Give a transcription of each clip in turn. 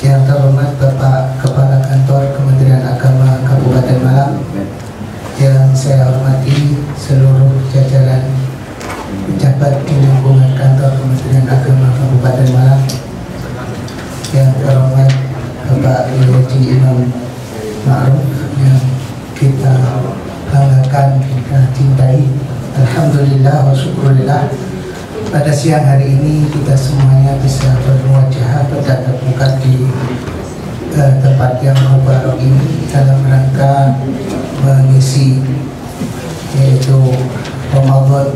Yang terhormat Bapak Kepala Kantor Kementerian Agama Kabupaten Malang, yang saya hormati seluruh jajaran pejabat di lingkungan Kantor Kementerian Agama Kabupaten Malang, yang terhormat Bapak Haji Imam Ma'ruf yang kita banggakan, kita cintai. Alhamdulillah wa syukurillah, pada siang hari ini kita semuanya bisa bermuajah bertatap muka di tempat yang mubarak ini dalam rangka mengisi yaitu Ramadan.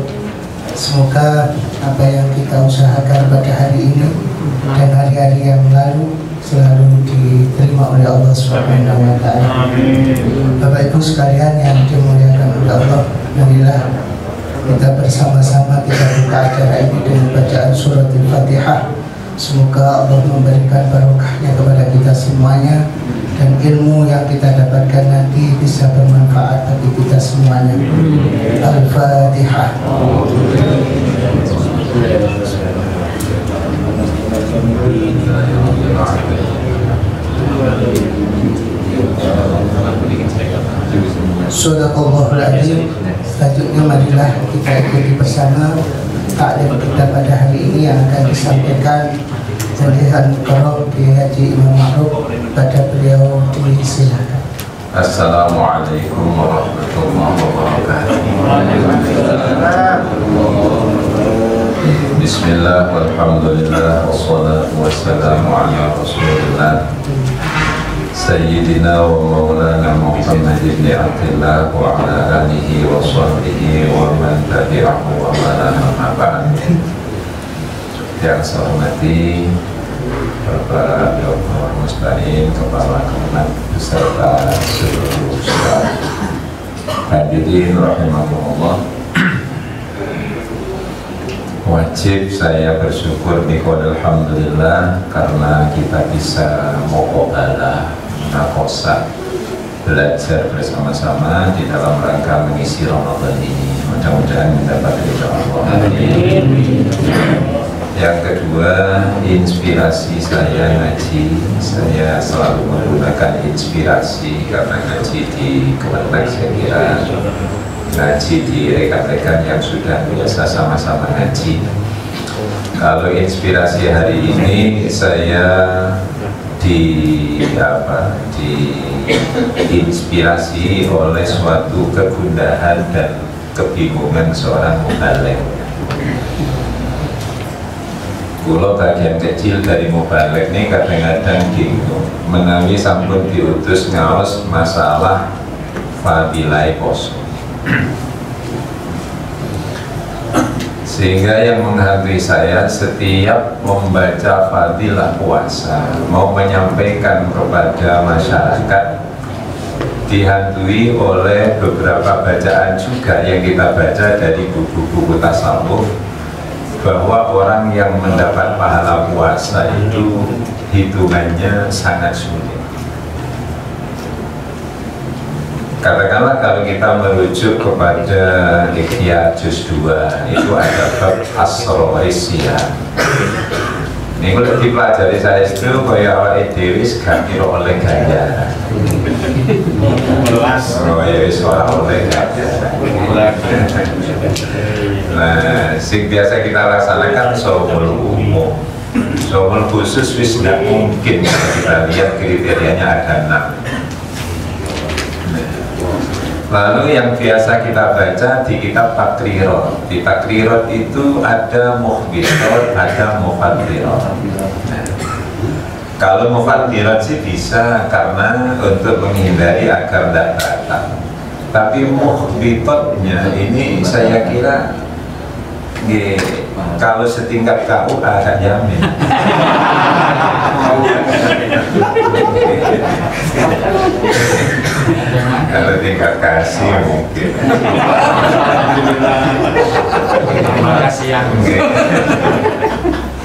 Semoga apa yang kita usahakan pada hari ini dan hari-hari yang lalu selalu diterima oleh Allah Subhanahu wa Ta'ala. Bapak Ibu sekalian yang dimuliakan oleh Allah, marilah kita bersama-sama kita buka acara ini dengan bacaan surat Al-Fatihah. Semoga Allah memberikan barokahnya kepada kita semuanya dan ilmu yang kita dapatkan nanti bisa bermanfaat bagi kita semuanya. Al-Fatihah. Sadaqallahul Adzim. Selanjutnya marilah kita ikuti bersama taklim kita pada hari ini yang akan disampaikan oleh Al-Mukarram Kiai Haji Imam Ma'ruf. Pada beliau disilakan. Assalamualaikum warahmatullahi wabarakatuh. Bismillah walhamdulillah wassalatu wassalamu ala rasulillah Sayyidina wa maulana Muhammad ibn Abdillah wa ala alihi wa sahbihi wa man tabi'ahu wa man ba'd. Yang saya hormati Bapak Dr. Mustain, Kepala Kemenag beserta seluruh staf hadirin rahimahullah. Wajib saya bersyukur nikmat alhamdulillah karena kita bisa muqabalah nakosa belajar bersama-sama di dalam rangka mengisi Ramadan ini. Mudah-mudahan mendapat ridha Allah. Yang kedua, inspirasi saya ngaji. Saya selalu menggunakan inspirasi karena ngaji di Kemenag saya kira ngaji di rekan-rekan yang sudah biasa sama-sama ngaji. Kalau inspirasi hari ini saya diinspirasi oleh suatu kegundahan dan kebingungan seorang mubaligh. Kulo bagian kecil dari mubaligh ini kadang-kadang bingung menawi sampun diutus ngaos masalah fadilah poso. Sehingga yang menghantui saya setiap membaca fadilah puasa mau menyampaikan kepada masyarakat dihantui oleh beberapa bacaan juga yang kita baca dari buku-buku tasawuf bahwa orang yang mendapat pahala puasa itu hitungannya sangat sulit. Katakanlah kalau kita merujuk kepada Ikhya Juz 2 itu ada bab Asrorisya. Ini kalau dipelajari saya itu kaya awal Dewi ganti oleh gaya. Oh ya soal oleh gaya. Nah, sing biasa kita laksanakan shaumul umum. Shaumul khusus wis tidak mungkin kita lihat kriterianya ada 6. Lalu yang biasa kita baca di kitab Takrirat. Di Takrirat itu ada mukhbirat, ada mufaddirat. Kalau mufaddirat sih bisa karena untuk menghindari agar tidak batal. Tapi mukhbiratnya ini saya kira kalau setingkat KUA agak jamin. Kalau tingkat kasih mungkin. Terima kasih ya.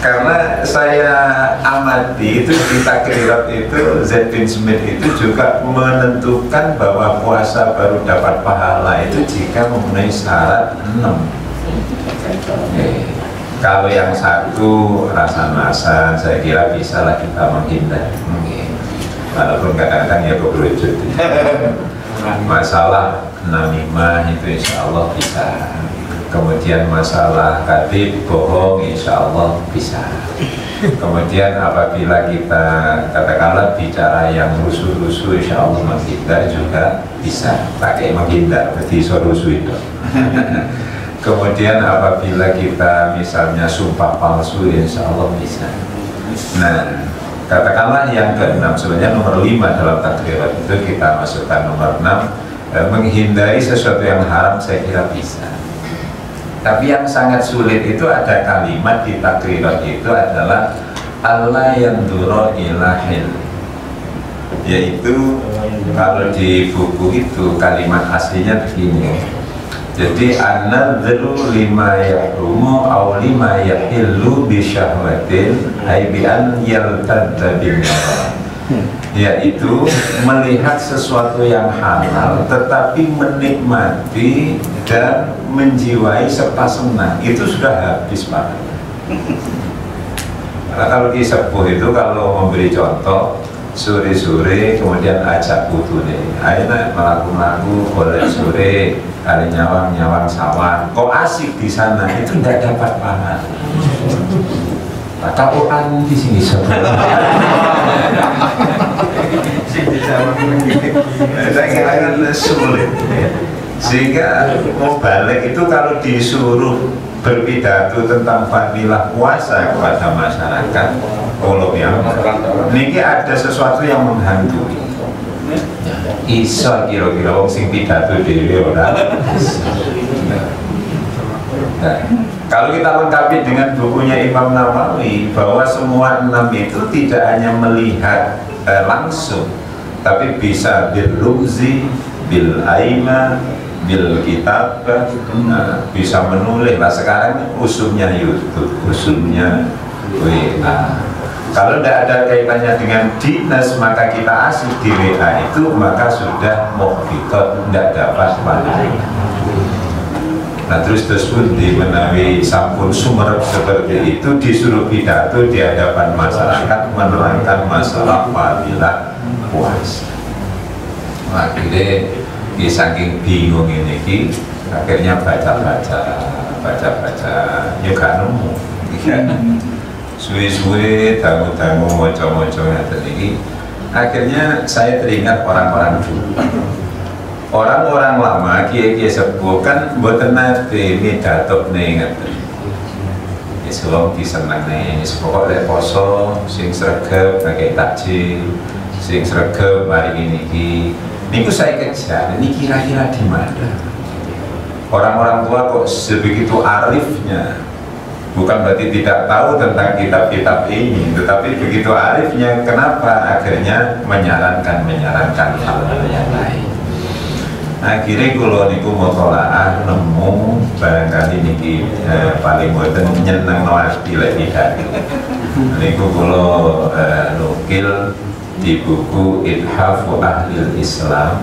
Karena saya amati itu di Takrirat itu Z bin Smith itu juga menentukan bahwa puasa baru dapat pahala itu jika memenuhi syarat 6. Kalau yang satu rasan-rasan, saya kira bisa lah kita menghindar. Walaupun kadang-kadang ya keberujut. Masalah namimah itu insya Allah bisa. Kemudian masalah kadhib, bohong, insya Allah bisa. Kemudian apabila kita katakanlah bicara yang rusuh-rusuh, insya Allah menghindar juga bisa. Pakai menghindar, berarti rusuh itu. Kemudian apabila kita misalnya sumpah palsu, insya Allah bisa. Nah, katakanlah yang ke-6, sebenarnya nomor 5 dalam takrirat itu kita masukkan nomor 6, menghindari sesuatu yang haram, saya kira bisa. Tapi yang sangat sulit itu ada kalimat di takrirat itu adalah Allah yang duro ilahil, yaitu kalau di buku itu kalimat aslinya begini. Jadi an-nadhru lima yahrumu aw lima yahillu bi syahwatin ay bi an yaltadda bin nazar, yaitu melihat sesuatu yang halal tetapi menikmati dan menjiwai serta senang, itu sudah habis Pak. Karena kalau di sepuh itu kalau memberi contoh sore-sore kemudian ajak putune, ayo nak melaku-melaku boleh sore kali nyawang sawah, kok asik di sana, itu tidak dapat pahala. Kata orang di sini sebelah. Saya kira kan sulit. Sehingga mau balik itu kalau disuruh berpidato tentang fadilah puasa kepada masyarakat kolonial, ini ada sesuatu yang menghantui. Iso kira-kira wong sing pidato dhewe ora. Nah, kalau kita lengkapi dengan bukunya Imam Nawawi bahwa semua 6 itu tidak hanya melihat langsung, tapi bisa bil rumzi, bil aima, bil kitab, bisa menulis. Nah, sekarang usumnya YouTube, usumnya WA. Kalau tidak ada kaitannya dengan dinas, maka kita asik di WA itu, maka sudah mukhbitot, tidak dapat pahala. Nah terus pun di menawi sampun sumerep seperti itu, disuruh pidato di hadapan masyarakat menerangkan masalah fadilah puasa. Akhirnya saking bingung ini, akhirnya baca-baca, juga nemu. Suwe-suwe, tamu-tamu, moco-moco ini. Akhirnya saya teringat orang-orang dulu. Orang-orang lama, kiai-kiai sepuh kan mboten nate midato ngeten. Wis wong disenengne, pokok lek poso sing sregep pakai takjil, sing sregep mari niki. Niku saya kejar, ini kira-kira di mana? Orang-orang tua kok sebegitu arifnya. Bukan berarti tidak tahu tentang kitab-kitab ini, tetapi begitu arifnya, kenapa akhirnya menyarankan hal-hal yang lain. Akhirnya kalau niku mutolaah nemu barangkali niki paling boten nyeneng hati lek pidato. Niku kalau nukil di buku Ithafu Ahlil Islam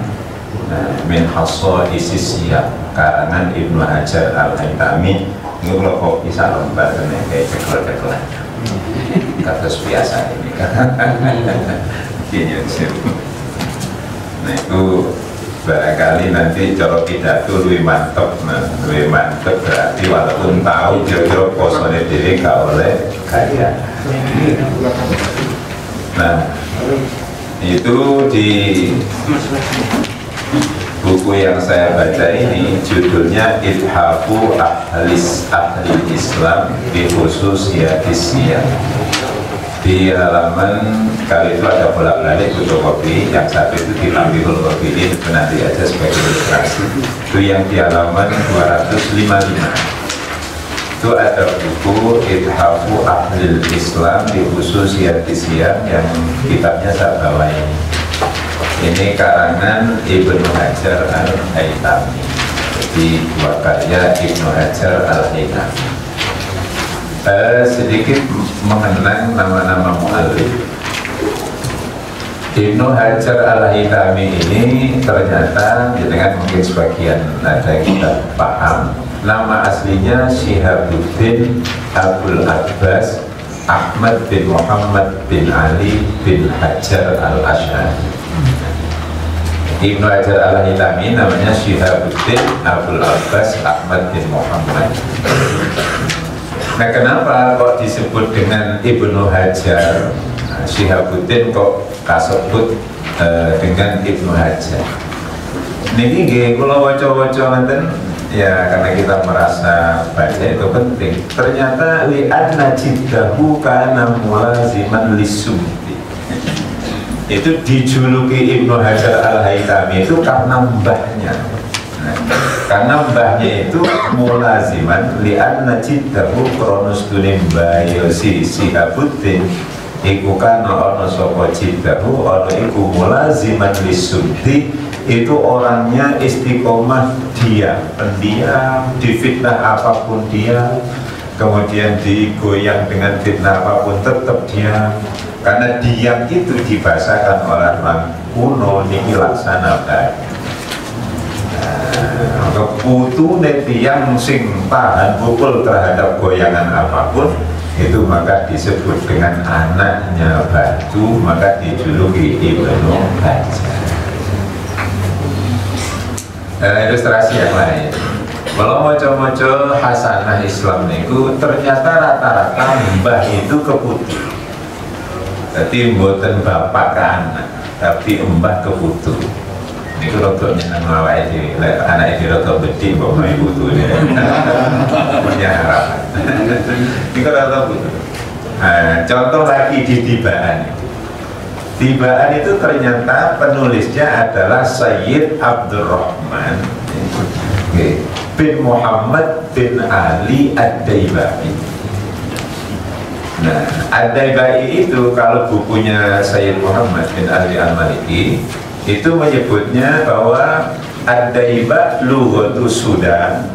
min Hassa'is Siyaq karangan Ibnu Hajar Al-Haytami. Ini kalau kok bisa lembar kayak cekol-cekolan kados biasa ini kan. Nah itu barangkali nanti cara pidato lebih mantep, berarti walaupun tahu kira-kira posone diri gak oleh kaya. Nah itu di buku yang saya baca ini judulnya Ithafu Ahli Islam bi Khususiyatis Siyaq. Di halaman kali itu ada bolak-balik fotokopi, yang satu itu di Tambihul Wafi'in, itu nanti aja sebagai ilustrasi. Itu yang di halaman 255. Itu ada buku Ithafu Ahli Islam bi Khususiyatis Siyaq yang kitabnya saya bawa ini. Ini karangan Ibnu Hajar Al-Haytami. Jadi dua karya Ibnu Hajar Al-Haytami. Sedikit mengenang nama-nama mu'allif. Ibnu Hajar Al-Haytami ini ternyata dengan mungkin sebagian ada yang kita paham, Nama aslinya Syihabuddin Abul Abbas Ahmad bin Muhammad bin Ali bin Hajar al-Asy'ari. Ibnu Hajar al-Haytami namanya Syihabuddin Abul Abbas Ahmad bin Muhammad. Nah, kenapa kok disebut dengan Ibnu Hajar? Syihabuddin kok kasebut dengan Ibnu Hajar? Niki nggih kula waca-waca ngeten ya, karena kita merasa baca itu penting. Ternyata li'anna jiddahu kana mulaziman lisumti. Itu dijuluki Ibnu Hajar al-Haytami itu karena mbahnya. Nah, karena mbahnya itu mulaziman li'anna jiddahu kronus dunim bayosi Syihabuddin iku kana ana sapa jiddahu ana iku mulaziman lisumti, itu orangnya istiqomah diam, pendiam, difitnah apapun diam, kemudian digoyang dengan fitnah apapun tetap diam. Karena diam itu dibahasakan oleh orang kuno niki laksana bae. Keputune tiang sing tahan pukul terhadap goyangan apapun itu maka disebut dengan anaknya batu, maka dijuluki Ibnu Hajar. Ilustrasi yang lain, kalau moco-moco hasanah Islam niku ternyata rata-rata mbah itu keputu. Jadi mboten bapak ke anak, tapi mbah keputu. Niku rodok nyeneng awake dhewe. Lek anake dhewe rodok bedhi kok main putu ini. Punya harapan. Niku rodok putu. Contoh lagi di tibaan. Tibaan itu ternyata penulisnya adalah Sayyid Abdurrahman bin Muhammad bin Ali Ad-Daibai. Nah, Ad-Daibai itu kalau bukunya Sayyid Muhammad bin Ali Al-Maliki itu menyebutnya bahwa Ad-Daiba lughatu Sudan,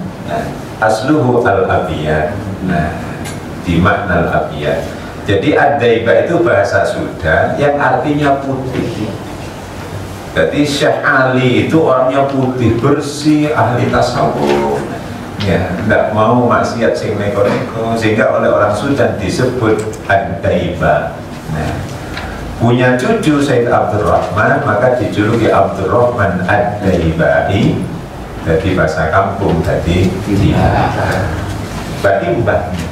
asluhu al-abiyad. Nah, di makna al-abiyad. Jadi Ad-Daiba itu bahasa Sudan yang artinya putih. Jadi Syekh Ali itu orangnya putih, bersih, ahli tasawuf. Ya, tidak mau maksiat sing neko-neko, sehingga oleh orang Sudan disebut Ad-Daiba. Nah, punya cucu Sayyid Abdurrahman, maka dijuluki Abdurrahman Ad-Daibai. Jadi bahasa kampung tadi dia. Berarti mbahnya.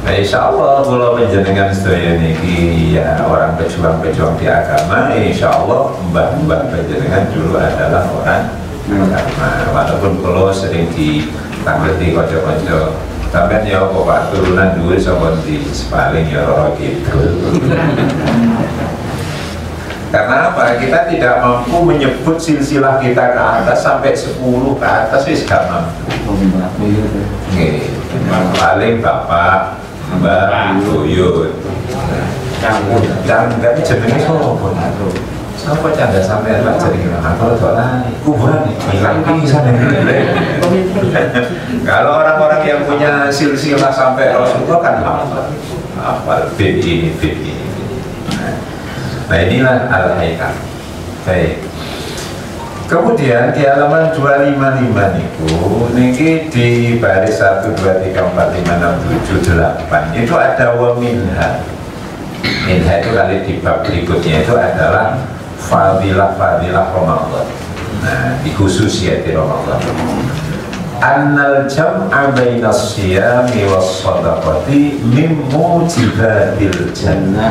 Nah, insya Allah kalau penjenengan sedaya niki ya orang pejuang-pejuang di agama, insya Allah mbah-mbah penjenengan dulu adalah orang agama. Walaupun kalau sering ditanggeti kocok-kocok, sampai ya kok pak turunan dulu sama di sepaling ya roh gitu. Karena apa? Kita tidak mampu menyebut silsilah kita ke atas sampai 10 ke atas, wis gak mampu. Paling bapak, mbak, buyut, cangga jenenge sopo? Sopo cangga sampai lah jenenge? Kalau dolan kuburan hilang pisan. Kalau orang-orang yang punya silsilah sampai Rasulullah kan hafal bid ini. Nah, inilah al-haikam. Baik. Kemudian di halaman 255 niku niki di baris 1 2 3 4 5 6 7 8 itu ada wa minha. Minha itu kali di bab berikutnya itu adalah fadilah Ramadan. Nah, di khusus ya di Ramadan. Annal jam'a bainas siyami was shadaqati min mujibatil jannah.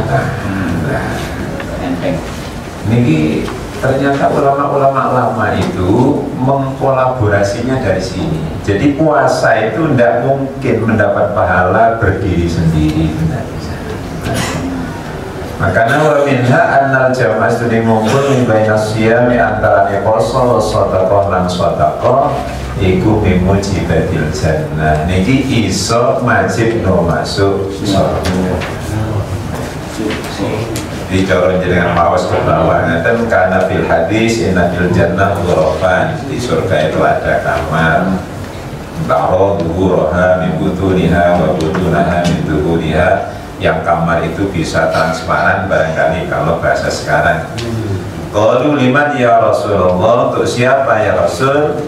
Niki ternyata ulama-ulama lama itu mengkolaborasinya dari sini. Jadi puasa itu tidak mungkin mendapat pahala berdiri sendiri, tidak bisa. Makanya wa minha annal jamaah studi ngumpul min bainas siyami antarane poso sedekah lan sedekah iku mimujibatil jannah. Niki iso majib no masuk surga. Di corong jenengan mawas ke bawah ngaten karena fil hadis inna fil jannah ghurafan, di surga itu ada kamar ta'ro dhuhuraha min butuniha wa butunaha min dhuhuriha, yang kamar itu bisa transparan barangkali kalau bahasa sekarang. Qalu liman ya Rasulullah, untuk siapa ya Rasul?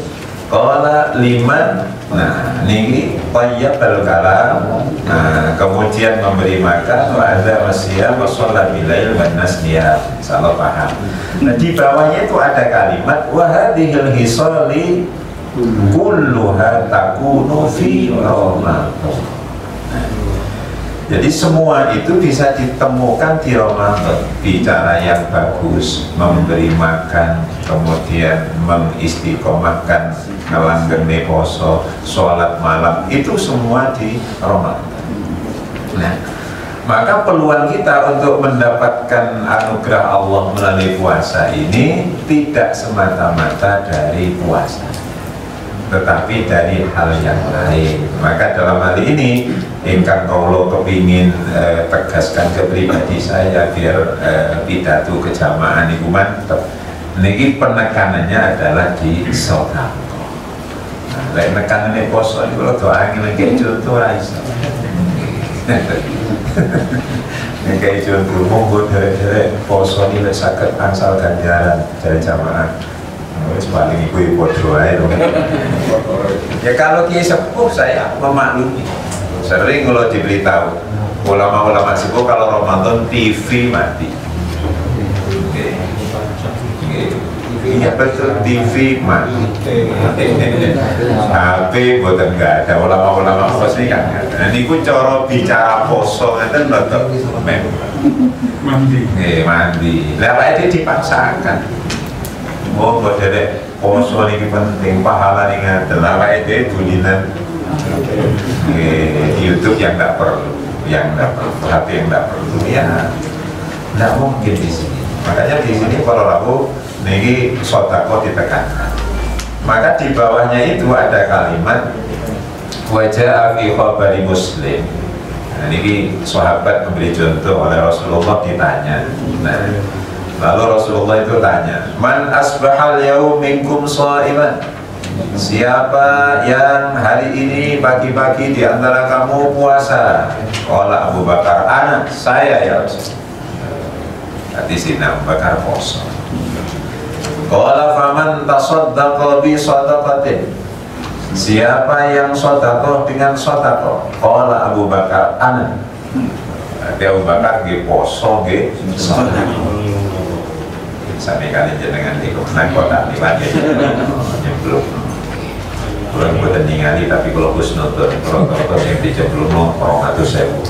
Qala liman. Nah, niki tayyibal kalam. Nah, kemudian memberi makan wa ada wasiyam wa shalla bilail wan nas niyam. Insyaallah paham. Nah, di bawahnya itu ada kalimat wa hadhil hisali kulluha takunu fi Ramadan. Jadi semua itu bisa ditemukan di Ramadan. Bicara yang bagus, memberi makan, kemudian mengistiqomahkan ngelanggeni poso, sholat malam, itu semua di Ramadan. Nah, maka peluang kita untuk mendapatkan anugerah Allah melalui puasa ini tidak semata-mata dari puasa, tetapi dari hal yang lain. Maka dalam hal ini ingkang kaulo kepingin tegaskan ke pribadi saya biar pidato kejamaan itu mantep. Niki penekanannya adalah di sedekah. Nah, lek nekanane poso niku lho doa ngene contoh ra iso. Nek kayak contoh monggo derek poso ini saged angsal ganjaran dari jamaah. Wis paling iku podo ae lho. Ya kalau kiai sepuh saya memaklumi. Sering kalau diberitahu ulama-ulama sepuh kalau Ramadan TV mati. Iya betul, TV mati. HP buatan nggak ada, ulama-ulama pos ini kan. Nah ini ku coro bicara poso itu nonton mandi. Mandi. Lewat itu dipaksakan. Oh buat jadi poso ini penting, pahala nih nggak. Lewat itu tulisan YouTube yang nggak perlu, yang nggak perlu, HP yang nggak perlu, ya nggak mungkin di sini. Makanya di sini kalau aku niki sodako ditekankan. Maka di bawahnya itu ada kalimat wajah fi khabari Muslim. Nah, niki sahabat memberi contoh oleh Rasulullah ditanya. Nah, lalu Rasulullah itu tanya, man asbahal yaum minkum shaiman. Siapa yang hari ini pagi-pagi di antara kamu puasa? Qala Abu Bakar, ana, saya ya Rasul. Di sini Abu Bakar poso. Qala faman tasaddaqa bi shadaqatin. Siapa yang sedekah dengan sedekah? Qala Abu Bakar, ana. Abu Bakar nggih poso nggih sedekah. Sampai kali jenengan iku nang kota liwat nyemplung. Kurang buatan ningali tapi kalau husnudon kalau yang dijeblung 200.000.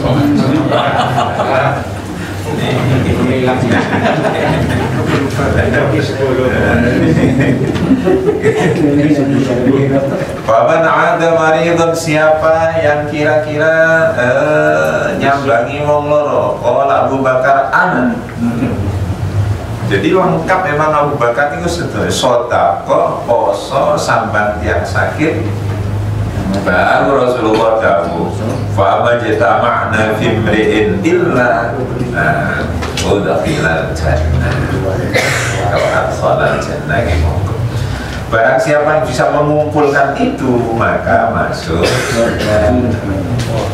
Faman ada maridun, siapa yang kira-kira nyambangi wong loro, qala Abu Bakar ana. Jadi lengkap memang Abu Bakar itu sedaya sedekah, poso, samban tiang sakit. Baru Rasulullah dawuh, fa majtama'na fi imri'in illa udkhilal jannah. Kalau adkhalal jannah gitu. Barang siapa yang bisa mengumpulkan itu maka masuk surga.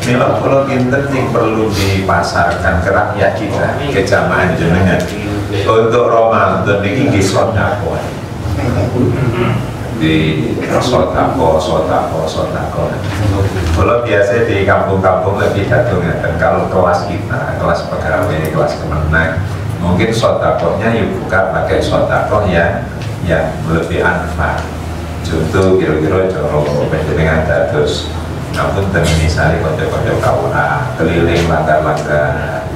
Mila kula kinten sing perlu dipasarkan ke rakyat kita, ke jamaah jenengan. Untuk Ramadan niki nggih sedekah. Di sodako. Kalau biasa di kampung-kampung lebih datang kalau kelas kita, kelas pegawai, kelas kemenang, mungkin sodakonya ya bukan pakai sodako yang lebih anfal. Contoh kira-kira coro dengan dados, namun misalnya kode-kode kawula keliling langgar-langgar,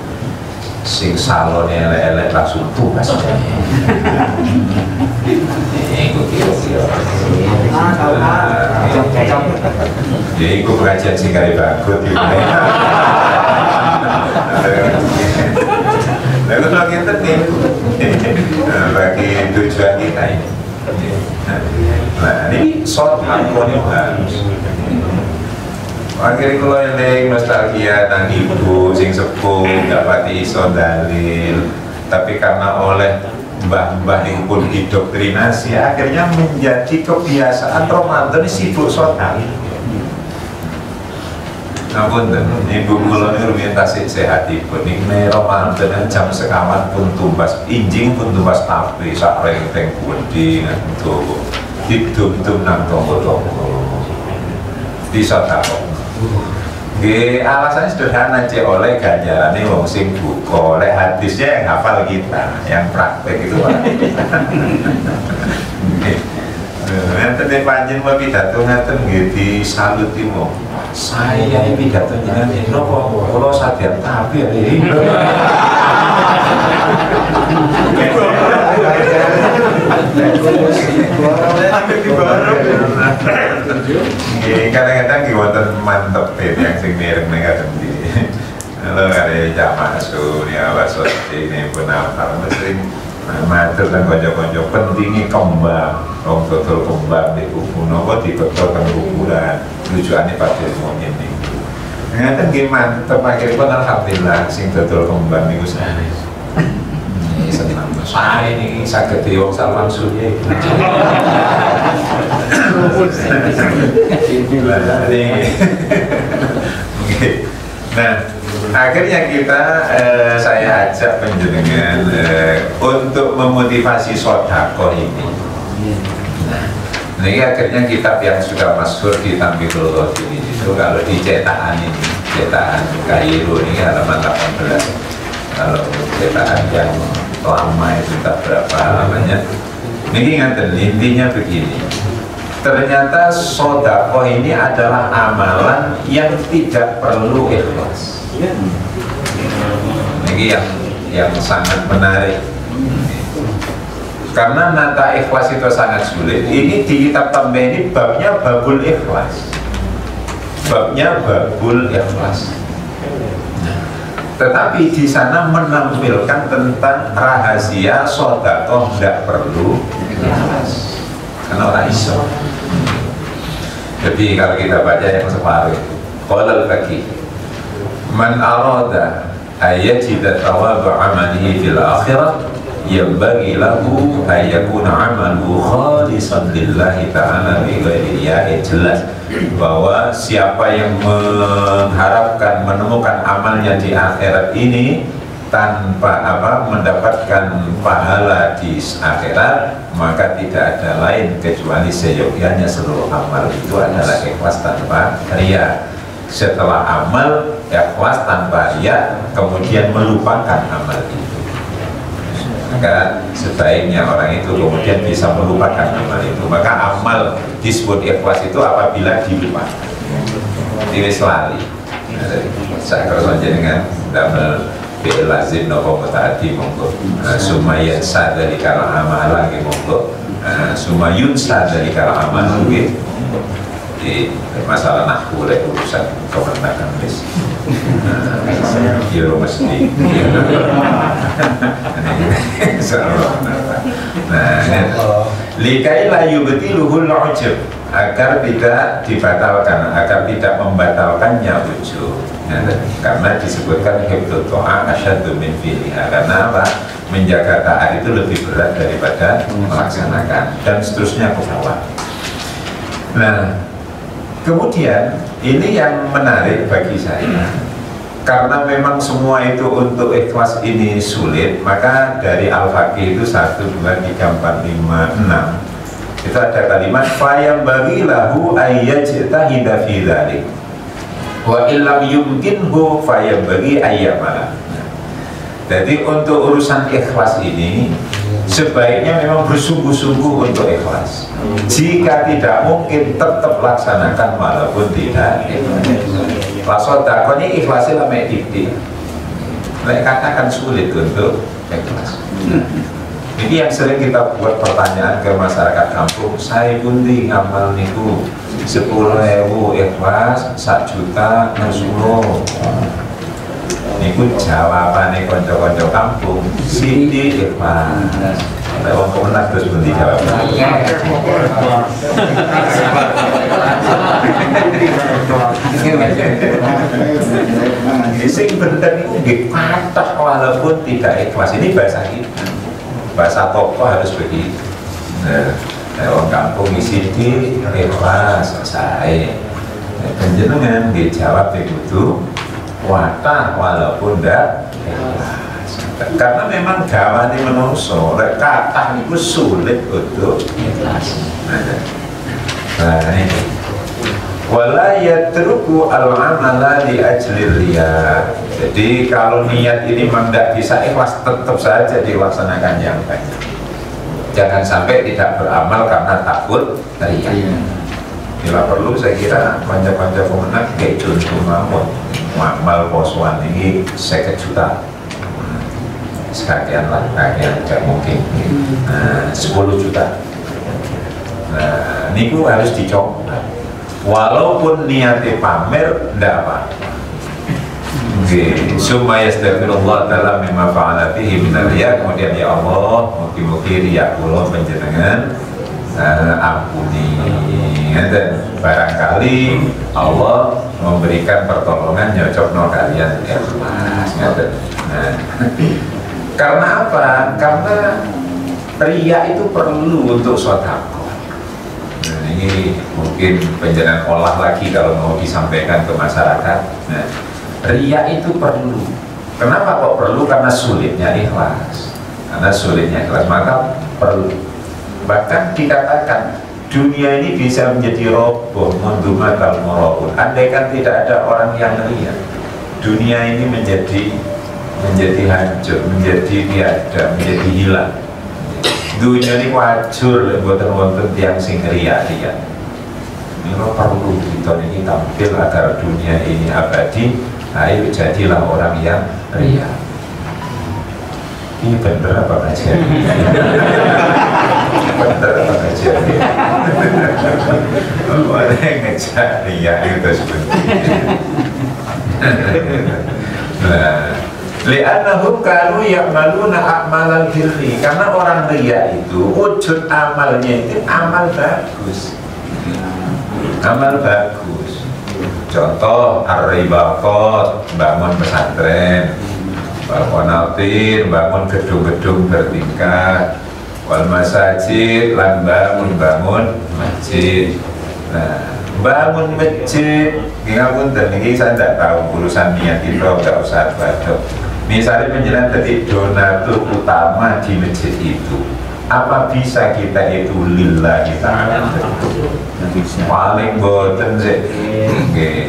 sing salon elek-elek langsung tugas. Iku kira-kira ya iku pengajian sing kari bagus lalu kalau kita nih bagi tujuan kita ini. Nah ini sodako ini harus akhirnya kalau yang nostalgia tentang ibu sing sepuh dapat iso dalil, tapi karena oleh mbah-mbah yang pun didoktrinasi akhirnya menjadi kebiasaan Ramadan sibuk sholat. Namun ibu kula ini rumiyin tasik sehat ibu ini Ramadan jam sekawan pun tumbas injing pun tumbas tapi sak renteng budi untuk didum-dum nang tonggo-tonggo disodakok. Alasannya sederhana aja, oleh ganjarannya wong sing buka, oleh hadisnya yang hafal kita, yang praktek itu ngeten nek panjen mau pidato ngeten nggih disaluti mo. Saya ini pidato jenengan napa kula sadyan tapi kadang-kadang wonten mantep yang sing mireng ning ngaten iki. Halo kare jamaah surya wasot ini pun apa sering matur dan konco-konco pentingi kembang wong dodol kembang di kubu napa dibekal kan kuburan tujuane padha mungkin niku. Ngaten nggih mantep akhiripun alhamdulillah sing dodol kembang niku sanes. Senang saya ini saged wong Salman Surya. Nah, akhirnya saya ajak penjenengan untuk memotivasi sedekah ini. Nah, ini akhirnya kitab yang sudah masyhur di Tanbihul Ghafilin itu kalau di cetakan Kairo ini halaman 18. Kalau cetakan yang lama itu tak berapa lamanya. Ini ngaten, intinya begini. Ternyata sedekah ini adalah amalan yang tidak perlu ikhlas. Ini yang sangat menarik. Karena nata ikhlas itu sangat sulit. Ini di kitab tambah ini babnya babul ikhlas. Babnya babul ikhlas. Tetapi di sana menampilkan tentang rahasia sedekah tidak perlu ikhlas. Karena orang iso. Jadi kalau kita baca yang separuh itu, qala al-Faqih man arada ayajida thawab amalihi fil akhirah yanbaghi lahu ay yakuna amaluhu khalisan lillahi ta'ala bi ghairi riya. Jelas bahwa siapa yang mengharapkan menemukan amalnya di akhirat ini tanpa mendapatkan pahala di akhirat, maka tidak ada lain kecuali seyogyanya seluruh amal itu adalah ikhlas tanpa riya. Setelah amal ikhlas tanpa riya, kemudian melupakan amal itu, maka sebaiknya orang itu kemudian bisa melupakan amal itu. Maka amal disebut ikhlas itu apabila dilupakan, diwis lali. Saya kerasa dengan damel lazim nopo mutaati monggo sumayan sa dari kala amal lagi monggo sumayun sa dari kala amal lagi. Di masalah nahwu lek urusan kemenangan wis yo mesti likai la yubtiluhul ujub, agar tidak dibatalkan, agar tidak membatalkannya ujub. Karena disebutkan hifdzut ta'ah asyaddu min fi'liha. Karena apa? Menjaga taat itu lebih berat daripada melaksanakan, dan seterusnya ke bawah. Nah, kemudian ini yang menarik bagi saya, karena memang semua itu untuk ikhlas ini sulit, maka dari Al-Faqih itu 1, 2, 3, 4, 5, 6 itu ada kalimat fayam bagi lahu ayyajtahida fi dzalik wa illam yumkinhu fayam bagi ayyamala. Jadi untuk urusan ikhlas ini sebaiknya memang bersungguh-sungguh untuk ikhlas. Jika tidak mungkin tetap laksanakan walaupun tidak ikhlas. Sedekah ini ikhlasnya lama titik. Lek katakan sulit untuk ikhlas. Ini yang sering kita buat pertanyaan ke masyarakat kampung. Saya pundi ngamal niku 10.000 ikhlas, 1 juta nasulo. Niku jawabannya konco-konco kampung sidi ikhlas. Wong kemenak terus pundi jawabannya. Sing bener niku nggih kathah walaupun tidak ikhlas. Ini bahasa kita. Bahasa tokoh harus begitu. Orang kampung isi di ikhlas saya. Penjenengan dijawab begitu, watah walaupun tidak ikhlas. Karena memang gawane menungso, lek kathah niku sulit untuk ikhlas. Nah ini wala yatruku al-amala li ajli riya. Jadi kalau niat ini memang tidak bisa ikhlas, tetap saja dilaksanakan yang baik. Jangan sampai tidak beramal karena takut riya. Bila perlu saya kira panjang-panjang pemenang kayak contoh ngamal posuan ini 50 juta. Sekalian lah, kayak tidak mungkin 10 juta. Nah, ini harus dicoba. Walaupun niatnya pamer, tidak apa. Summa yastaghfirullah ta'ala mimma fa'ala fihi minal riya. Kemudian ya Allah, mugi-mugi riya kula panjenengan ampuni. Dan barangkali Allah memberikan pertolongan nyocokno kalian ikhlas. Nah, karena apa? Karena riya itu perlu untuk sedekah. Nah, ini mungkin penjelasan olah lagi kalau mau disampaikan ke masyarakat. Nah, riya itu perlu. Kenapa kok perlu? Karena sulitnya ikhlas. Karena sulitnya ikhlas maka perlu. Bahkan dikatakan dunia ini bisa menjadi roboh mundumatal murabun. Andaikan tidak ada orang yang riya, dunia ini menjadi hancur, menjadi tiada, menjadi hilang. Dunia ini wajur wonten tiang sing riya-riya. Ini perlu kita ini tampil agar dunia ini abadi. Ayo jadilah orang yang riya. Ini bener apa kajian? Bener apa kajian? Ada yang ngejar riya itu sebenarnya. Nah, li'annahum kanu ya'maluna a'malal birri. Karena orang riya itu wujud amalnya itu amal bagus. Amal bagus. Contoh ar-ribaqat, bangun pesantren, balkonatir, bangun gedung-gedung bertingkat, wal masajid, lan bangun masjid. Nah, bangun masjid, ngapun dan ini saya tidak tahu urusan niat itu, tidak usah badok. Misalnya menjelang detik donatur utama di masjid itu, apa bisa kita itu lillahi ta'ala? Paling boten sih.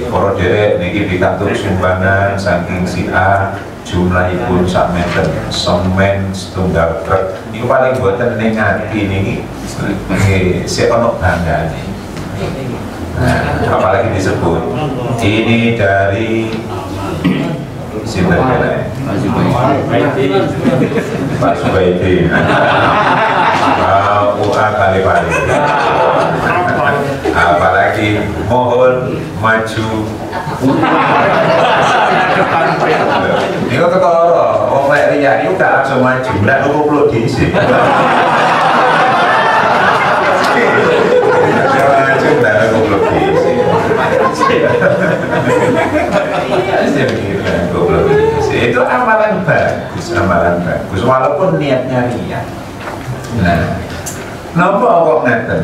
Kalau derek niki pikantuk sumbangan saking si A jumlahipun sak meter semen setunggal truk. Ini paling boten ning ati niki si ono banggane. Nah, apalagi disebut ini dari sinten kene Pak Subaidi UA kali-kali. Apalagi mohon maju. Ini kok ketara wong lek riya iki gak langsung maju, ndak numpuk diisi. Itu amalan bagus, walaupun niatnya riya. Nah, napa kok ngeten?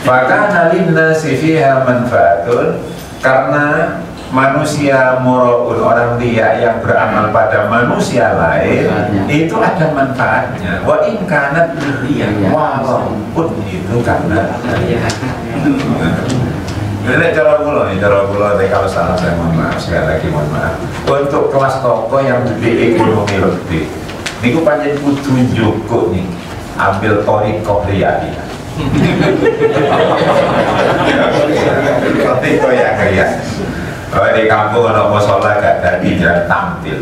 Fakana linnasi fiha manfaatun, karena manusia muraun, orang riya yang beramal pada manusia lain itu ada manfaatnya. Wa in kanat riya, walaupun itu karena riya. Ini cara kula, kalau salah saya mohon maaf, sekali lagi mohon maaf. Untuk kelas toko yang gede ekonomi lebih, niku panjang kudu njoko nih, ambil thariqah riya. Thariqah ya kayak. Kalau di kampung ada musola gak jadi jalan tampil.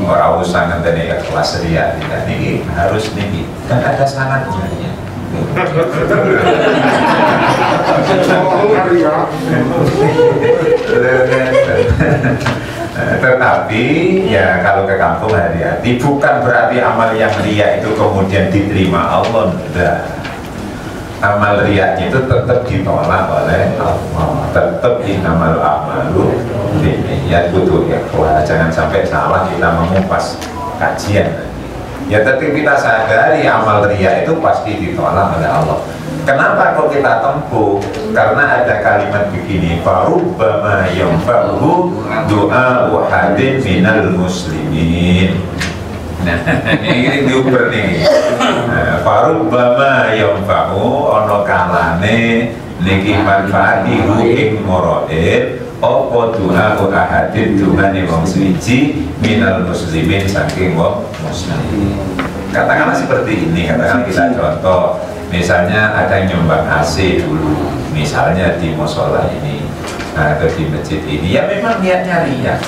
Orang usah ngenteni kelas riya, ini harus nih, dan ada sanatnya. Tetapi ya kalau ke kampung hati-hati, bukan berarti amal yang riya itu kemudian diterima Allah, enggak. Amal riyanya itu tetap ditolak oleh Allah, tetap inamal amalu ya butuh ya. Wah, jangan sampai salah kita mengupas kajian. Ya tetap kita sadari amal riya itu pasti ditolak oleh Allah. Kenapa kok kita tempuh? Karena ada kalimat begini, farubbama yanfa'uhu du'a wahadin minal muslimin. Ini diuber nih. Farubbama yanfa'u ono kalane niki manfaati ing moroid apa doa ahadin dungane wong suci minal muslimin saking wong muslim. Katakanlah seperti ini, katakan kita contoh, misalnya ada yang nyumbang AC dulu, misalnya di musola ini atau di masjid ini, ya memang niatnya riya.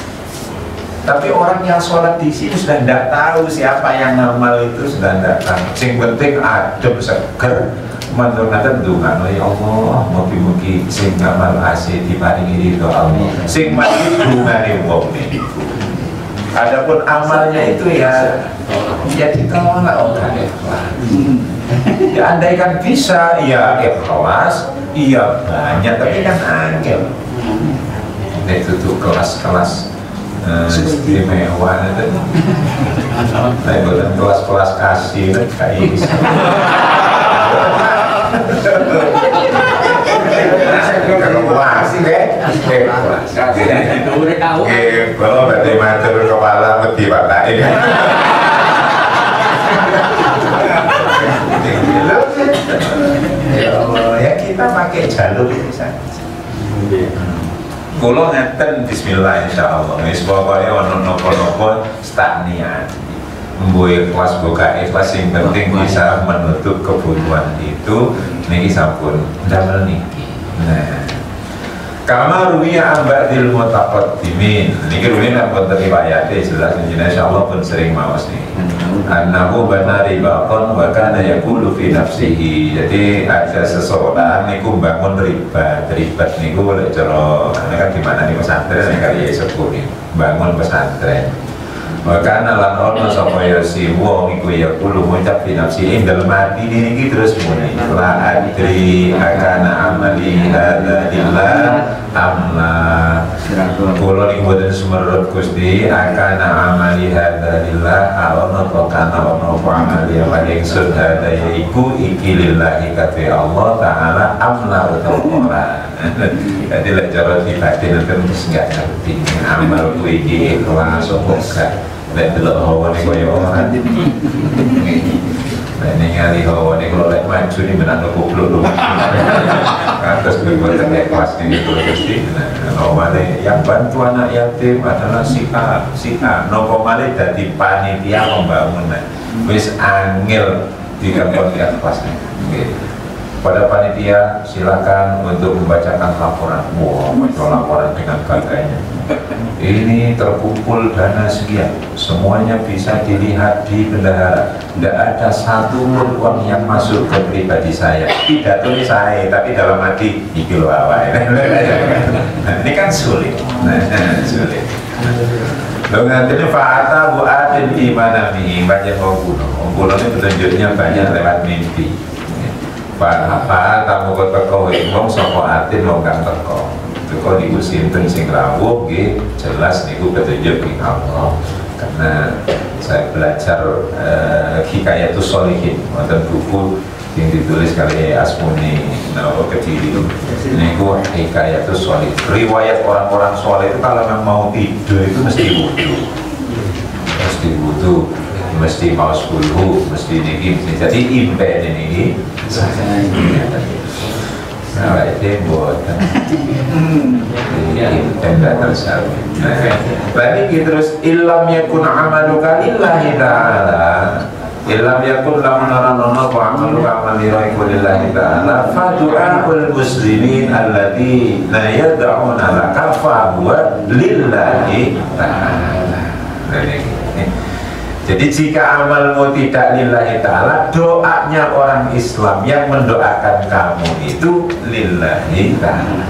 Tapi orang yang sholat di sini sudah tidak tahu siapa yang ngamal itu, sudah tidak tahu. Sing penting adem seger. Mantan dungan, ya Allah, mugi-mugi sing ngamal AC diparingi ridho Allah. Sing mati dungane wong niku. Adapun amalnya itu ya ditolak oleh ikhlas. Ya andaikan bisa, ya ikhlas, iya banyak, tapi kan angel. Itu tuh kelas-kelas istimewa itu. Tapi bukan kelas-kelas kasih kayak gitu. Masih deh, Itu udah tahu. kalau berarti matur kepala mesti patahin. Ya Allah, ya kita pakai jalur ini saja. Kulo ngeten Bismillah insyaallah. Wis pokoke ono nopo-nopo stagnian. Mboyo kelas buka ikhlas yang penting bisa menutup kebutuhan itu niki sampun damel niki. Nah, kama ruwiya an ba'dil mutaqaddimin. Niki ruwiya pun riwayate jelas insyaallah pun sering maos niki. Annahu bana ribaqan wa kana yaqulu fi nafsihi. Jadi ada seseorang niku bangun ribat niku oleh cara kan di mana nih pesantren kali ya sepuh bangun pesantren. Makanya lan ono sapa ya si wong iku ya kulo ngucap fi nafsi indal mati niki terus muni la adri akana amali hadza lillah amla kulo niku boten sumerut Gusti akana amali hadza lillah ono to kana ono amali paling sun hadza iku iki lillahi kate Allah taala amla utawa jadi lek cara dibati nanti enggak ngerti amal ku iki ikhlas opo gak. Lek delok hawa ning koyo ora. Lek ningali hawa ning kalau lek maju ni menak goblok lho. Atas berbuat ikhlas ini itu Gusti. Hawa yang bantu anak yatim adalah si A. Nopo malih dadi panitia membangun. Wis angel dikon ikhlas. Nggih. Pada panitia silakan untuk membacakan laporan. Wah, baca laporan dengan gagahnya. Ini terkumpul dana sekian, semuanya bisa dilihat di bendahara. Tidak ada satu pun uang yang masuk ke pribadi saya. Tidak tulis saya, tapi dalam hati iki lho awake. Ini kan sulit. Sulit. Dengan ini fa'ata bu'atin imanami banyak membunuh ini petunjuknya banyak lewat mimpi. Apa tamu teko wong sapa atin wong kang teko. Teko niku sinten sing rawuh nggih jelas niku petunjuk ing Allah. Karena saya belajar Hikayatus Sholihin wonten buku yang ditulis kali Asmuni Nawawi Kediri. Niku Hikayatus Sholihin. Riwayat orang-orang soleh itu kalau mau tidur itu mesti wudu. Mesti mau sepuluh, mesti niki, jadi impen ini. Nah, itu buatan. Impen datang sahabat. Berarti terus ilham yakun amaluka lillahi ta'ala. Ilham yakun lamun aranono wa amaluka amaliraiku lillahi ta'ala. Fadu'ahul muslimin alladhi na yada'una laka fahuwa lillahi ta'ala. Jadi jika amalmu tidak lillahi ta'ala, doanya orang Islam yang mendoakan kamu itu lillahi ta'ala.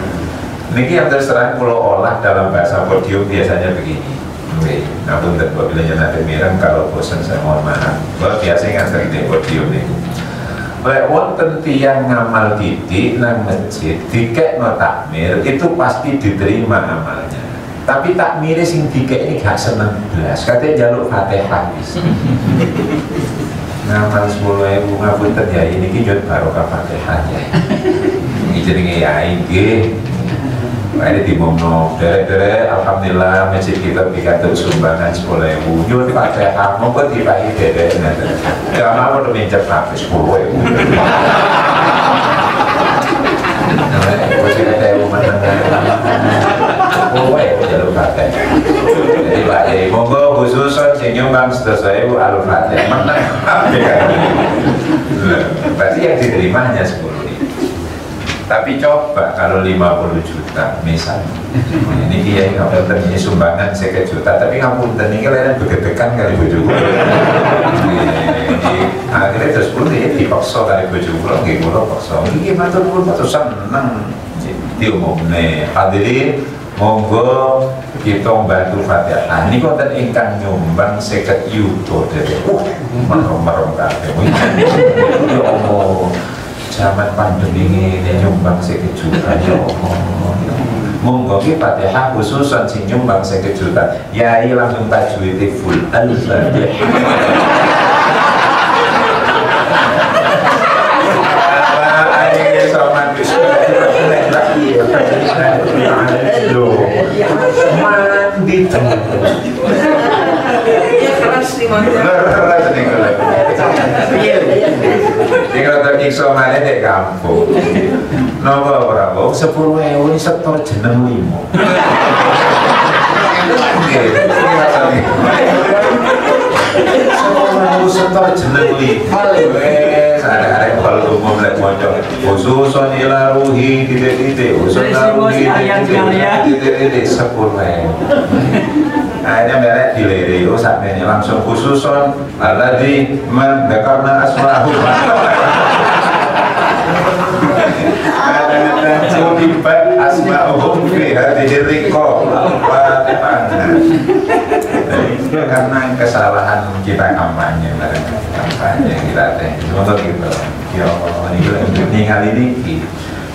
Ini yang terserah kalau olah dalam bahasa podium biasanya begini. Namun apabila nanti mirang kalau bosan saya mohon maaf. Kalau biasanya ngantar di podium itu. Oleh wonten tiyang ngamal titik nang masjid, dikek no takmir itu pasti diterima amalnya. Tapi takmire sing dikek ini gak seneng belas, katanya jaluk Fatihah bisa. Ngamal 10.000 ngapunten ya ini kijut barokah Fatihah ya. Ini jenenge ya iki. Ini dimomong, derek-derek, alhamdulillah masjid kita dikatakan sumbangan 10.000. Nyuwun Fatihah, monggo dipahi derek. Gak mau udah minjem HP 10.000. Masih ketemu menengah. 10.000 jalur Fatihah. Jadi Pak Yai, monggo khususon sing nyumbang 100.000 Al-Fatihah. Menang. Berarti yang diterima hanya 10.000. Tapi coba kalau 50 juta misalnya, ini kiai ngapunten ini sumbangan 1 juta, tapi ngapunten ini kalian begedekan kali bojoku. Akhirnya terus pun dia dipaksa kali bojoku, nggih kula paksa. Iki matur nuwun matur seneng diumumne. Hadirin monggo kita bantu Fatihah. Ini konten ingkang nyumbang 50 yuto dhewe. Merem-merem kabeh. Ya Allah. Zaman pandemi ini nyumbang 1 juta ya Allah. Monggo ki Fatihah khususan sing nyumbang 1 juta. Yai langsung tajwid full Al-Fatihah. Ayo sama mandi Dikata nyiksa mana di kampung. Nopo berapa? 10.000 ini setor jeneng 5. Semua setor jeneng 5. Ada kalau umum lek moco khususon ila ruhi titik-titik khusus ruhi titik-titik 10.000. Akhirnya merek dilere itu sakmene langsung khususon alladzi mendekarna asma'ahu. Cukup asma'uhum fi hadhihi riqab karena kesalahan kita kampanye kita teh contoh gitu ya Allah ini kali ini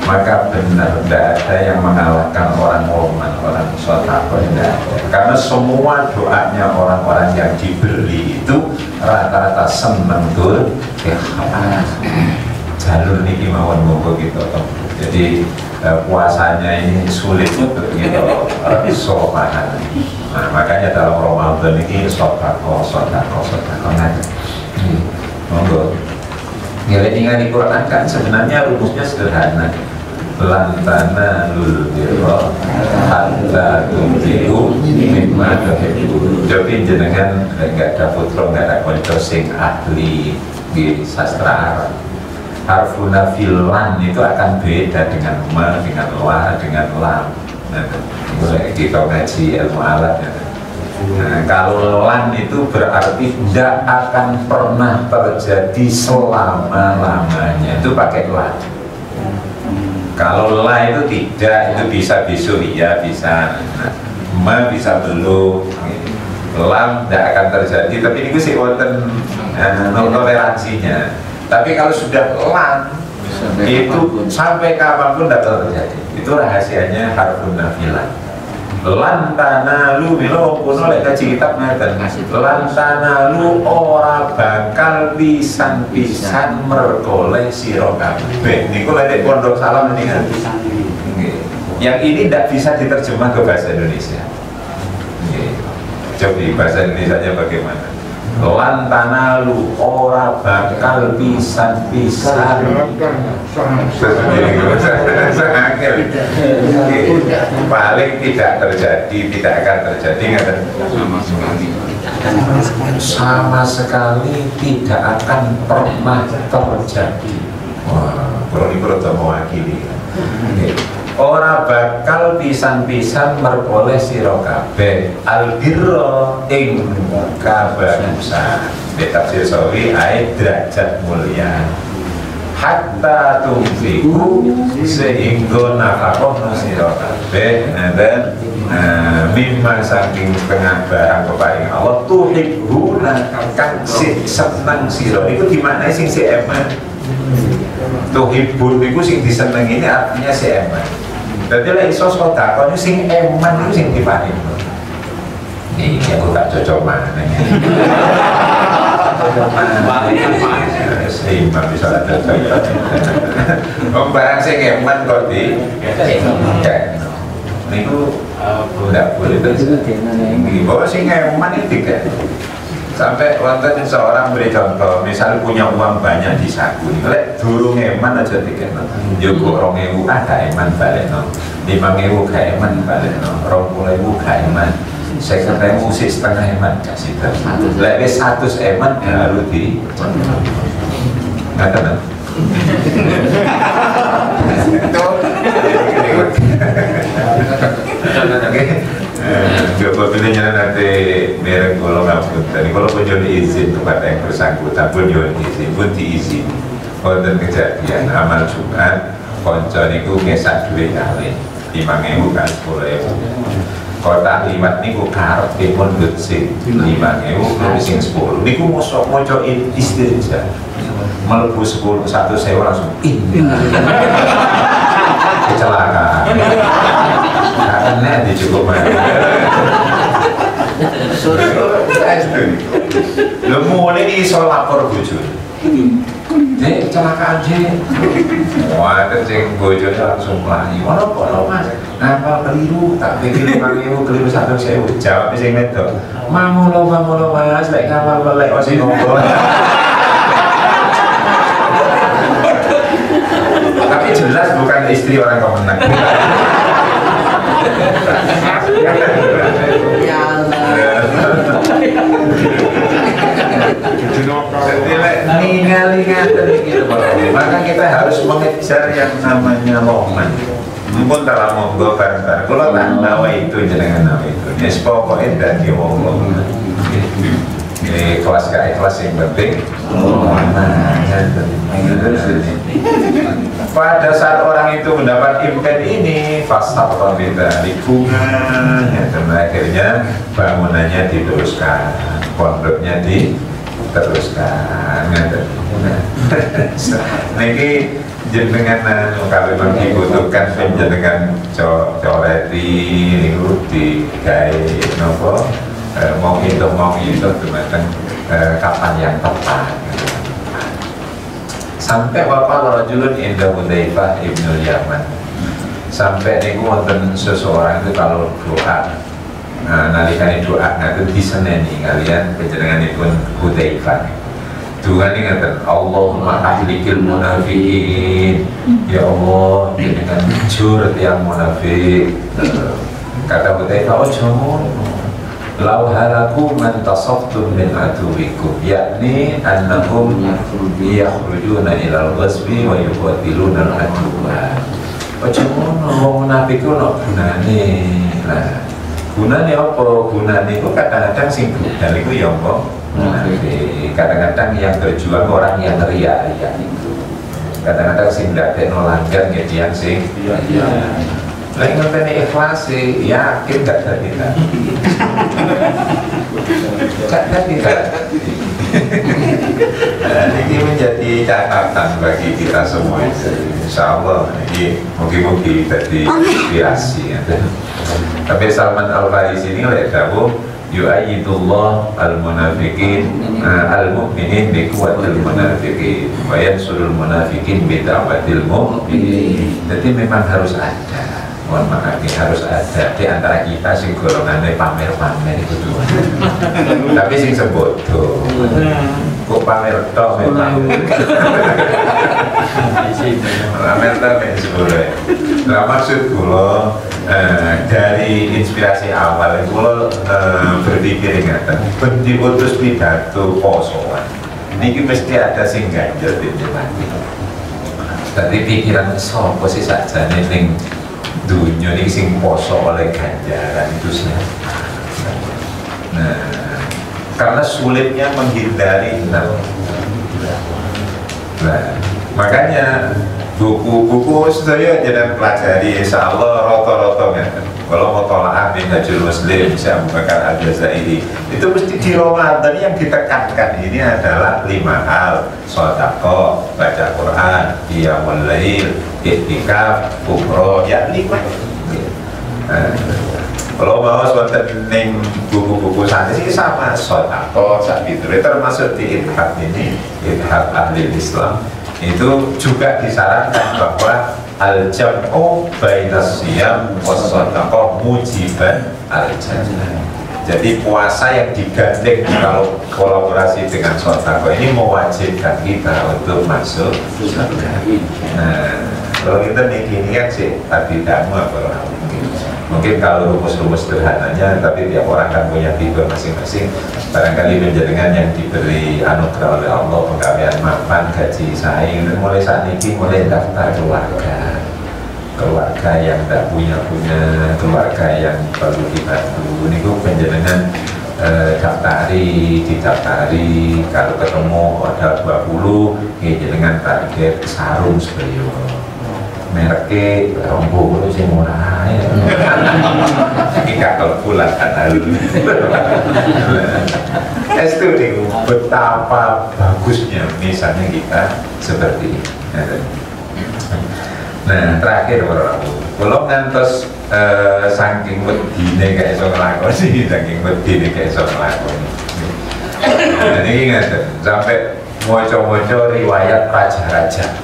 maka benar tidak ada yang mengalahkan orang roman, orang sodako tidak ada. Karena semua doanya orang-orang yang diberi itu rata-rata senang tuh ya jalur ini mawon monggo gitu toh. Jadi puasanya ini sulit untuk gitu sopahan. Nah, makanya dalam Ramadan ini sodako nanti monggo. Ngiling di Quran kan sebenarnya rumusnya sederhana. Lantana lul birra hatta tunfiqu mimma tuhibbu. Jadi jenengan enggak ada putra, enggak ada konco sing ahli di sastra Arab. Harfuna filan itu akan beda dengan ma, dengan la, dengan lam. Nah, kita ngaji ilmu alat ya. Nah, kalau lan itu berarti tidak akan pernah terjadi selama-lamanya. Itu pakai lan. Kalau la itu tidak, itu bisa besok ya bisa, ma bisa belum, lam tidak akan terjadi. Tapi ini sih wonten toleransinya. Tapi kalau sudah lan itu sampai kapanpun tidak terjadi. Itu rahasianya harfun nafilah. Lantana lu milo kuno lek kaji kitab ngeten. Lantana lu ora bakal pisan-pisan merkoleh sira kabeh. Niku lek pondok salam ini kan. Yang ini tidak bisa diterjemah ke bahasa Indonesia. Coba bahasa Indonesianya bagaimana? Lantana lu ora bakal pisan-pisan paling tidak terjadi, tidak akan terjadi sama sekali tidak akan pernah terjadi. Wah, kalau ini perlu mewakili. Ora bakal pisan-pisan merkoleh sira kabeh albirra ing kabagusan. Di tafsir Sawi ayat derajat mulia. Hatta tumfiku sehingga nafkah sira kabeh dan mimma saking tengah barang keparing Allah tuhibbuna kang seneng sira. Iku dimaknai sing si eman. Tuhibbun iku sing disenengi ini artinya si eman. Jadi lah iso sedekah itu sing eman itu sing diparing. Ini aku tak cocok mana nih. Seimbang bisa ada cocok. Barang sing eman kok di. niku tidak boleh terjadi. Bahwa sing eman itu kan. Sampai wonten seorang beri contoh, misalnya punya uang banyak di saku, lek durung eman aja tiket no. Joko 2.000 ada eman balik no, 5.000 gak eman balik no, 20.000 gak eman, 50.000 sih setengah eman kasih terus. Lek 100 eman baru di, nggak tahu. Joko pilihnya nanti merek kalau ngapunten, kalau pun izin kepada yang bersangkutan pun izin pun diizin. Konten kejadian amal Jumat, konco niku ngesak duit kali 5.000 kan 10.000. Kotak limat niku karep pun bersih 5.000 lebih sing 10. Niku mosok mocoin istirja. Melebu 10 1 sewa langsung kecelakaan. Karena dicukup lo mulai iso lapor bujur kecelakaan wah kencing bujurnya langsung pelani mana mas ngapa keliru tak pikir 5.000 keliru 1 sewa jawab sing itu mamu lo mas lek ngapa lek masih ngobrol tapi jelas bukan istri orang kemenang. Maka kita harus mengejar yang namanya loman. Mungkin kalau mau gue bareng-bareng, kalau tak nawa itu jangan nawa itu. Nes pokoknya dan di Allah. Ini kelas gak ikhlas yang penting. Pada saat orang itu mendapat impen ini, fastabqa bidzalika, dan akhirnya bangunannya diteruskan, pondoknya diteruskan. Niki jenengan kalau memang dibutuhkan penjenengan coleti niku digawe nopo mau itu teman-teman kapan yang tepat. Sampai bapak rajulun indah Hudzaifah ibnul Yaman. Sampai niku wonten seseorang itu kalau doa, nalikane doa itu diseneni kalian panjenenganipun Hudzaifah. Doa ini ngaten, Allahumma ahlikil munafiqin. Ya Allah, dengan jur yang munafik. Kata Hudzaifah, oh jangan. Lau halaku man tasaftum min aduwikum, yakni annahum yakhrujuna ilal ghazwi wa yuqatiluna al-aduwa. Ojo ngono, wong munafik ku ono gunane. Nah, gunane apa? Gunane ku kadang-kadang sing budal iku ya apa? Munafik. Kadang-kadang yang berjuang orang yang riya-riya itu. Kadang-kadang sing ndadekno langgar nggih tiyang sing riya. Lagi ngenteni ikhlas sih, yakin gak jadi kan? Gak jadi kan? Ini menjadi catatan bagi kita semua. Insya Allah ini mungkin jadi inspirasi. Tapi Salman Al-Farisi ini oleh Dawu yu'ayyidullah al-munafiqin al-mu'minin biquwatil munafiqin wa yansurul munafiqin bida'watil mu'minin. Jadi memang harus ada. Mohon maaf, harus ada di antara kita sing golongannya pamer-pamer itu tuh. Tapi sing sebodoh. Kok pamer toh memang. Pamer toh memang sebenarnya. Nah maksud kula dari inspirasi awal kula berpikir ingatan diutus pidato posoan. Niki mesti ada sing ganjel di hati. Tadi pikiran sopo sih sakjane ning dunia ini sing poso oleh ganjaran itu saja. Nah, karena sulitnya menghindari nah, makanya buku-buku saya jangan pelajari insya Allah roto-roto ya. Kalau mau tolak Minhajul Muslim bisa Bakar Al-Jazairi itu mesti di Ramadan yang ditekankan ini adalah 5 hal: sedekah, baca Quran, qiyamul lail, iktikaf, umroh, ya 5. Kalau mau wonten ning buku-buku sana sih sama sedekah sak itu termasuk di Ithaf ini, Ithaf Ahli Islam. itu juga disarankan bahwa al-jam'u bainas siyam was shadaqah mujiban al-jannah. Jadi puasa yang digandeng kalau kolaborasi dengan shadaqah ini mewajibkan kita untuk masuk surga. Nah, kalau kita ini kan sih tadi kamu apa mungkin kalau rumus-rumus sederhananya, tapi tiap orang kan punya tipe masing-masing. Barangkali menjenengan yang diberi anugerah oleh Allah pegawaian mapan gaji saing mulai saat ini mulai daftar keluarga yang tidak punya keluarga yang perlu dibantu. Ini kok penjenengan didaftari kalau ketemu ada 20 jenengan target sarung sebelum mereknya rombo itu sih murah ya. Ini kalau bulan kan lalu itu nih betapa bagusnya misalnya kita seperti ini. Nah terakhir kalau ngantos saking wedine kayak iso nglakoni, saking wedine kayak iso nglakoni. Nah ini ingat sampai moco-moco riwayat raja-raja.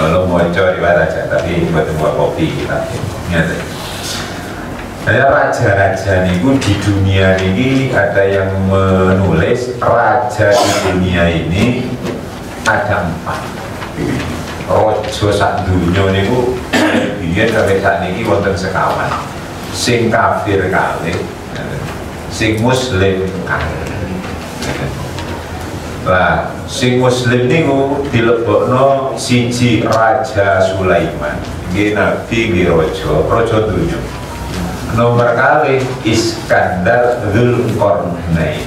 Lo moco riwayat raja, tapi buat kopi kita. Ingat. Saya raja-raja niku di dunia ini ada yang menulis raja di dunia ini ada 4. Rojo sak dunya niku biyen sampai saat ini wonten sekawan. Sing kafir kalih, sing muslim kalih. Lah, sing muslim niku dilebokno siji Raja Sulaiman. Nggih nabi nggih raja dunya. Nomor kali Iskandar Dzulqarnain.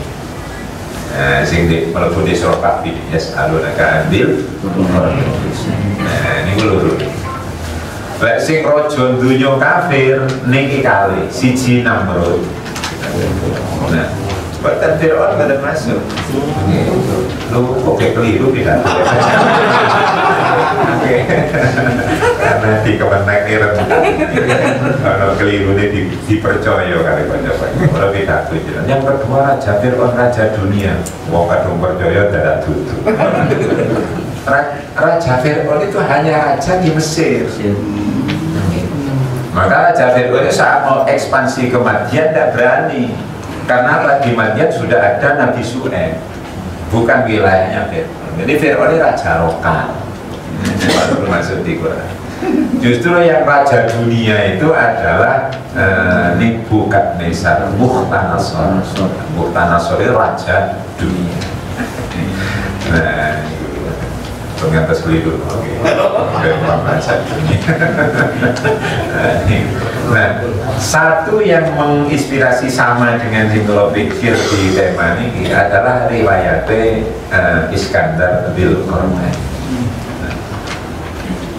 Nah, sing di mlebu di surah Kahfi yas'alunaka anil. Nah, niku loro. Lek sing raja dunya kafir niki kali siji Namrud. Nah, bahkan Fir'aun nggak masuk. Lu kok kayak keliru tidak? Karena di kemenangan kalau keliru ini dipercaya kali banyak-banyak. Kalau tidak tujuan. Yang kedua Raja Fir'aun raja dunia. Mau kadung percaya tidak tutup. Raja Fir'aun itu hanya raja di Mesir. Maka Raja Fir'aun itu saat mau ekspansi ke Madian tidak berani. Karena apa? Di Madian sudah ada Nabi Su'aib, bukan wilayahnya Fir'aun. Jadi Fir'aun ini raja lokal, termasuk di Quran. Justru yang raja dunia itu adalah Nebukadnezar, Bukhtanasor. Bukhtanasor itu raja dunia. Nah, pengantas keliru. Oke. Raja dunia. Nah, satu yang menginspirasi sama dengan yang kalau pikir di tema ini adalah riwayat Iskandar Dzulqarnain.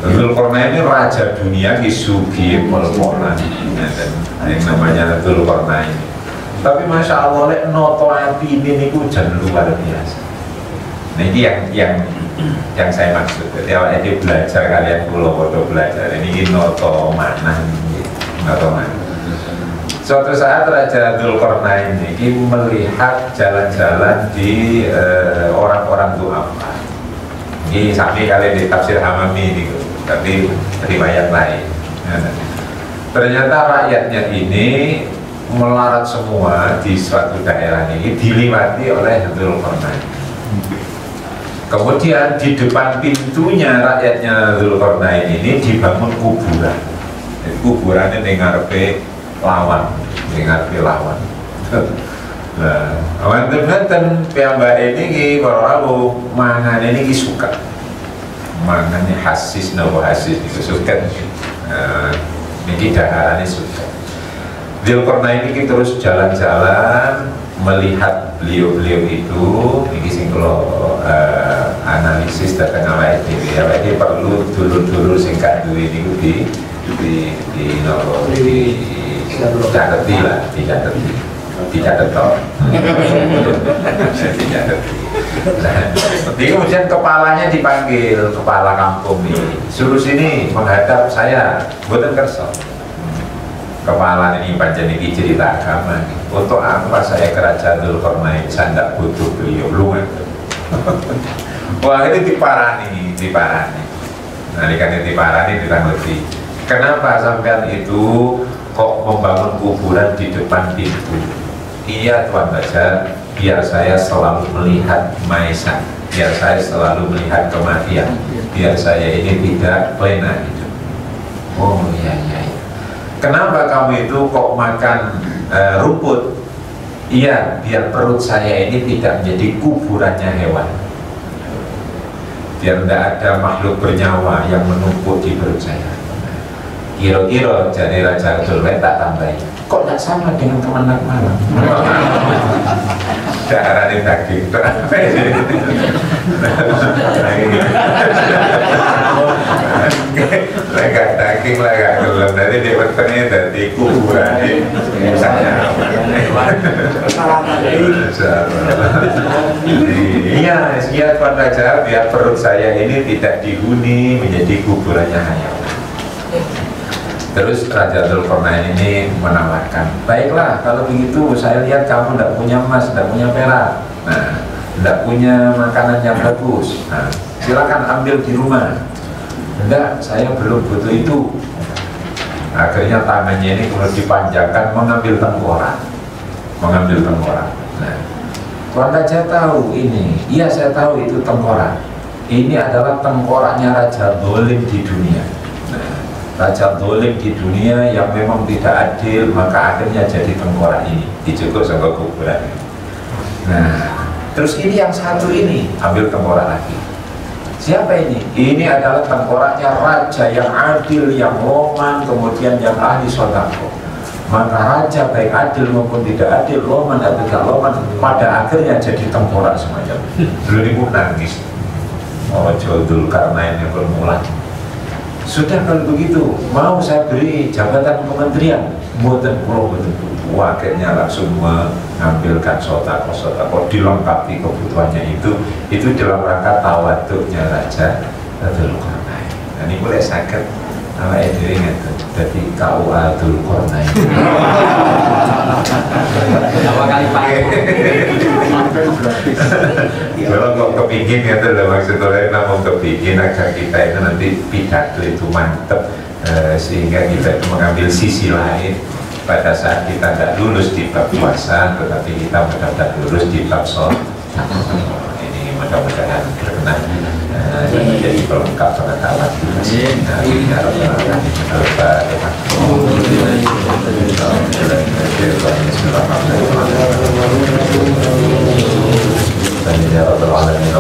Dzulqarnain ini raja dunia di Sugi Melpolan, yang namanya Dzulqarnain. Tapi masya Allah, noto api ini hujan luar biasa. Nah ini yang saya maksud. Jadi awalnya dia belajar kalian pulau belajar ini noto mana. Suatu saat Raja Dzulqarnain ini melihat jalan-jalan di orang-orang du'afa. Ini sampai kalian di tafsir Hamami ini, tapi riwayat lain. Ternyata rakyatnya ini melarat semua di suatu daerah ini diliwati oleh Dzulqarnain. Kemudian di depan pintunya rakyatnya Dzulqarnain ini dibangun kuburan. Kuburannya ngarepe lawan. Nah, wonten piyambak ini para rawuh mangan ini suka. Mangannya hasis nopo hasis itu suka. Niki daharane suka. Dzulqarnain ini terus jalan-jalan melihat beliau-beliau itu niki sing kula analisis dhateng awake dhewe perlu dulur-dulur sing gak duwe niku Jadi kemudian kepalanya dipanggil, kepala kampung ini suruh sini menghadap saya, mboten kersa. Kepala ini pancen iki cerita agama. Untuk apa saya ke Raja Dzulqarnain? Saya tidak butuh beliau lungan. Wah ini diparani. Nalikannya diparani ditangguti. Kenapa sampean itu kok membangun kuburan di depan pintu? Iya Tuan Baca, biar saya selalu melihat Maesa, biar saya selalu melihat kematian, biar saya ini tidak lena hidup. Oh iya. Kenapa kamu itu kok makan rumput? Iya, biar perut saya ini tidak menjadi kuburannya hewan, biar tidak ada makhluk bernyawa yang menumpuk di perut saya. Kira-kira jadi Raja Zulmet tak tambahin, kok tak sama dengan Kemenak Malang? Darah ini daging lega daging lega gelem dari di wetenge dadi kuburan saya. Iya Tuan Raja, biar perut saya ini tidak dihuni menjadi kuburannya hayat. Terus Raja Dzulkarnain ini menawarkan, baiklah kalau begitu saya lihat kamu tidak punya emas, tidak punya perak, nah, tidak punya makanan yang bagus, nah, silakan ambil di rumah. Enggak, saya belum butuh itu. Akhirnya tangannya ini kemudian dipanjangkan mengambil tengkorak. Nah, Tuan Raja tahu ini, iya saya tahu itu tengkorak. Ini adalah tengkoraknya Raja Dolim di dunia. Raja Dolim di dunia yang memang tidak adil, maka akhirnya jadi tengkorak ini dicukur sama kuburan. Nah, terus ini yang satu ini ambil tengkorak lagi. Siapa ini? Ini adalah tengkoraknya raja yang adil, yang loman, kemudian yang ahli sodako. Maka raja baik adil maupun tidak adil, loman atau tidak loman, pada akhirnya jadi tengkorak semacam. Dulu ibu nangis. Oh, Dzulkarnain yang bermula. Sudah kalau begitu, mau saya beri jabatan kementerian, buatan pulau wakilnya langsung mengambilkan sodako dilengkapi kebutuhannya itu dalam rangka tawaduknya Raja Dzulkarnain. Nah, ini boleh sakit nama ediring itu jadi KUA Dzulkarnain. Berapa kali pakai? Kalau kok kepingin ya itu maksudnya namun kepingin agar kita itu nanti pidato itu mantep, sehingga kita itu mengambil sisi lain pada saat kita tidak lulus di bab puasa, tetapi kita benar-benar lulus di bab sholat. Ini mudah-mudahan berkenan dan menjadi pelengkap pengetahuan ya Rabbal Alamin.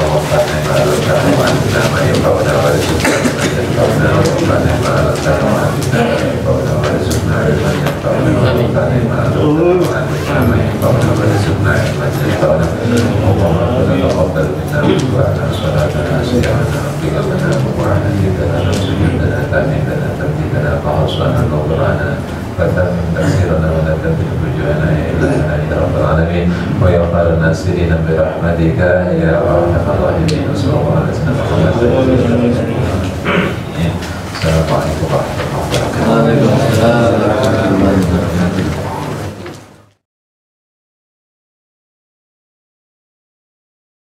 ويغفر الناصرين برحمتك يا أرحم الراحمين. صلى الله عليه وسلم